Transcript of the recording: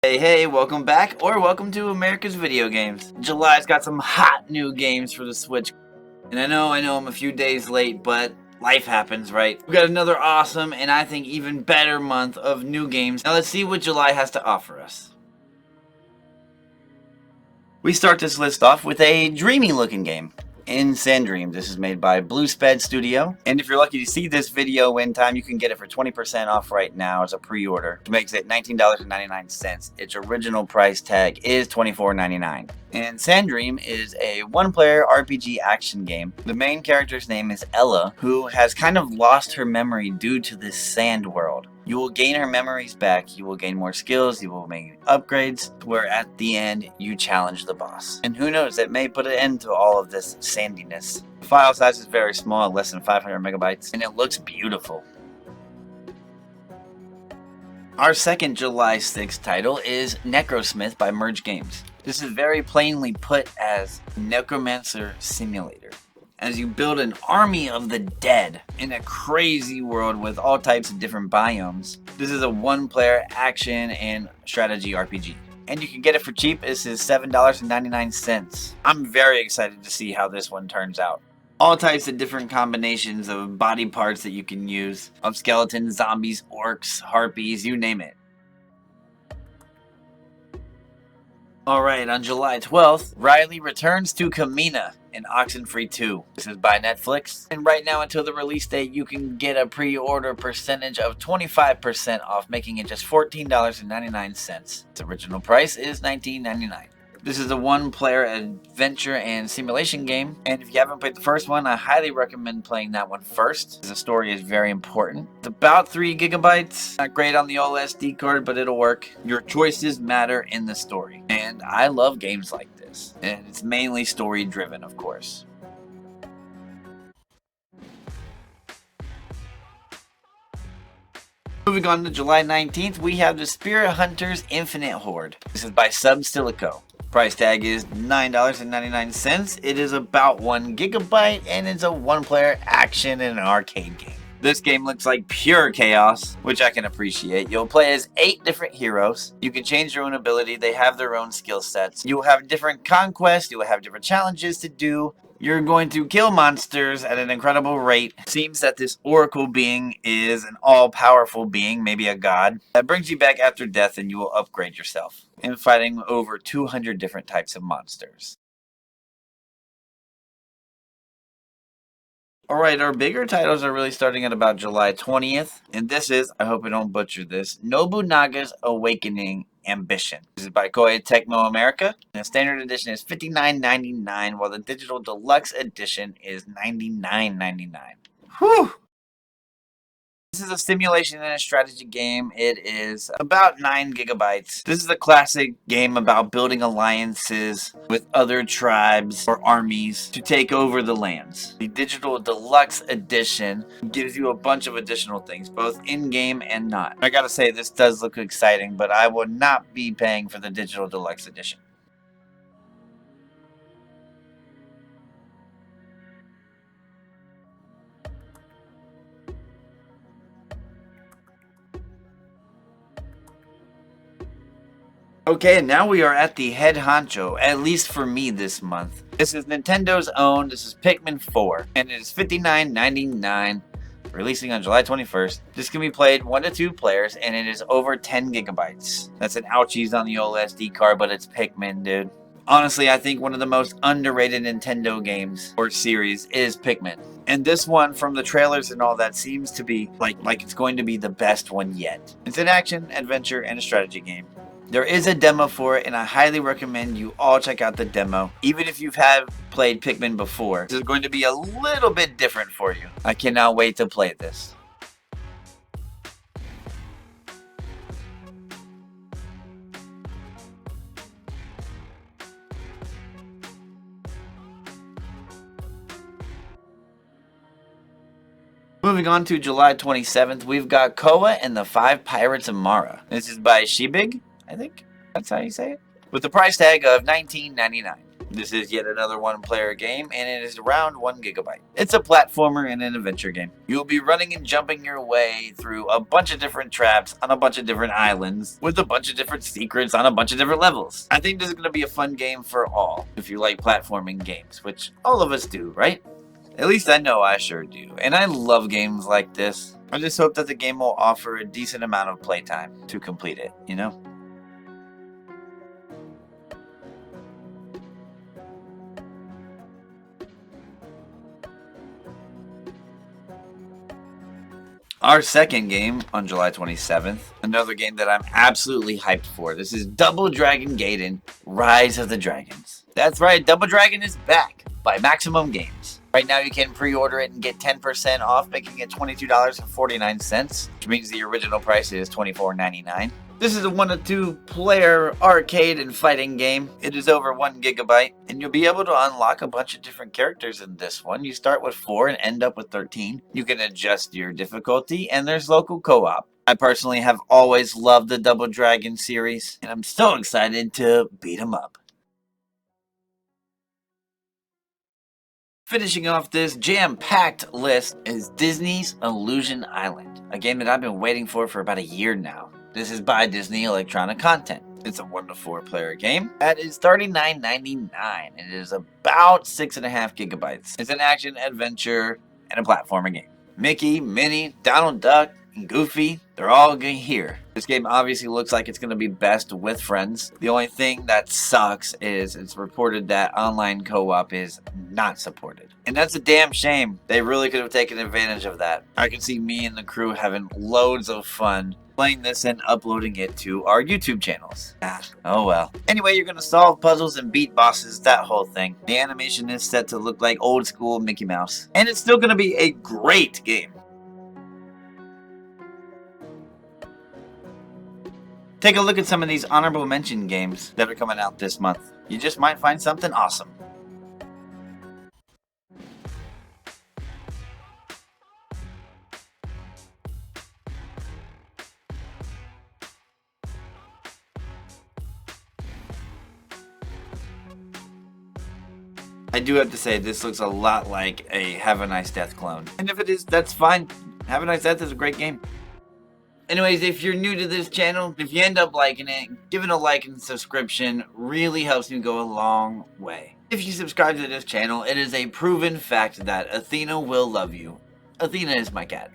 Hey, welcome back, or welcome to America's Video Games. July's got some hot new games for the Switch. And I know I'm a few days late, but life happens, right? We've got another awesome, and I think even better month of new games. Now let's see what July has to offer us. We start this list off with a dreamy looking game. In Sandream. This is made by Bluesped Studio. And if you're lucky to see this video in time, you can get it for 20% off right now as a pre-order, which makes it $19.99. Its original price tag is $24.99. And Sandream is a one-player RPG action game. The main character's name is Ella, who has kind of lost her memory due to this sand world. You will gain her memories back, you will gain more skills, you will make upgrades, where at the end, you challenge the boss. And who knows, it may put an end to all of this sandiness. The file size is very small, less than 500 megabytes, and it looks beautiful. Our second July 6th title is Necrosmith by Merge Games. This is very plainly put as Necromancer Simulator, as you build an army of the dead in a crazy world with all types of different biomes. This is a one-player action and strategy RPG. And you can get it for cheap. This is $7.99. I'm very excited to see how this one turns out. All types of different combinations of body parts that you can use, of skeletons, zombies, orcs, harpies, you name it. Alright, on July 12th, Riley returns to Kamina in Oxenfree 2. This is by Netflix, and right now until the release date, you can get a pre-order percentage of 25% off, making it just $14.99. Its original price is $19.99. This is a one-player adventure and simulation game, and if you haven't played the first one, I highly recommend playing that one first. The story is very important. It's about 3 gigabytes. Not great on the old SD card, but it'll work. Your choices matter in the story, and I love games like this. And it's mainly story-driven, of course. Moving on to July 19th, we have the Spirit Hunters Infinite Horde. This is by Substilico. Price tag is $9.99. It is about 1 gigabyte and it's a one-player action and an arcade game. This game looks like pure chaos, which I can appreciate. You'll play as 8 different heroes. You can change your own ability. They have their own skill sets. You'll have different conquests. You'll have different challenges to do. You're going to kill monsters at an incredible rate. It seems that this oracle being is an all-powerful being, maybe a god, that brings you back after death and you will upgrade yourself in fighting over 200 different types of monsters. Alright, our bigger titles are really starting at about July 20th, and this is, I hope I don't butcher this, Nobunaga's Awakening Ambition. This is by Koei Tecmo America. The standard edition is $59.99, while the digital deluxe edition is $99.99. Whew! This is a simulation and a strategy game. It is about 9 gigabytes. This is a classic game about building alliances with other tribes or armies to take over the lands. The digital deluxe edition gives you a bunch of additional things, both in-game and not. I gotta say, this does look exciting, but I would not be paying for the digital deluxe edition. Okay, and now we are at the head honcho, at least for me this month. This is Nintendo's own, this is Pikmin 4, and it is $59.99, releasing on July 21st. This can be played 1 to 2 players, and it is over 10 gigabytes. That's an ouchies on the old SD card, but it's Pikmin, dude. Honestly, I think one of the most underrated Nintendo games or series is Pikmin. And this one, from the trailers and all that, seems to be like it's going to be the best one yet. It's an action, adventure, and a strategy game. There is a demo for it, and I highly recommend you all check out the demo. Even if you have played Pikmin before, this is going to be a little bit different for you. I cannot wait to play this. Moving on to July 27th, we've got Koa and the 5 Pirates of Mara. This is by Shibig, I think that's how you say it, with the price tag of $19.99. This is yet another one-player game, and it is around 1 gigabyte. It's a platformer and an adventure game. You'll be running and jumping your way through a bunch of different traps on a bunch of different islands with a bunch of different secrets on a bunch of different levels. I think this is going to be a fun game for all, if you like platforming games, which all of us do, right? At least I know I sure do, and I love games like this. I just hope that the game will offer a decent amount of playtime to complete it, you know? Our second game on July 27th, another game that I'm absolutely hyped for. This is Double Dragon Gaiden, Rise of the Dragons. That's right, Double Dragon is back by Maximum Games. Right now you can pre-order it and get 10% off, making it $22.49, which means the original price is $24.99. This is a 1 to 2 player arcade and fighting game. It is over 1 gigabyte, and you'll be able to unlock a bunch of different characters in this one. You start with 4 and end up with 13. You can adjust your difficulty, and there's local co-op. I personally have always loved the Double Dragon series, and I'm so excited to beat 'em up. Finishing off this jam-packed list is Disney's Illusion Island, a game that I've been waiting for about a year now. This is by Disney Electronic Content. It's a 1 to 4 player game that is $39.99 and it is about 6.5 gigabytes. It's an action, adventure, and a platformer game. Mickey, Minnie, Donald Duck, and Goofy, they're all here. This game obviously looks like it's going to be best with friends. The only thing that sucks is it's reported that online co-op is not supported. And that's a damn shame. They really could have taken advantage of that. I can see me and the crew having loads of fun playing this and uploading it to our YouTube channels. Oh well. Anyway, you're gonna solve puzzles and beat bosses, that whole thing. The animation is set to look like old school Mickey Mouse. And it's still gonna be a great game. Take a look at some of these honorable mention games that are coming out this month. You just might find something awesome. I do have to say, this looks a lot like a Have a Nice Death clone. And if it is, that's fine. Have a Nice Death is a great game. Anyways, if you're new to this channel, if you end up liking it, giving a like and subscription really helps me go a long way. If you subscribe to this channel, it is a proven fact that Athena will love you. Athena is my cat.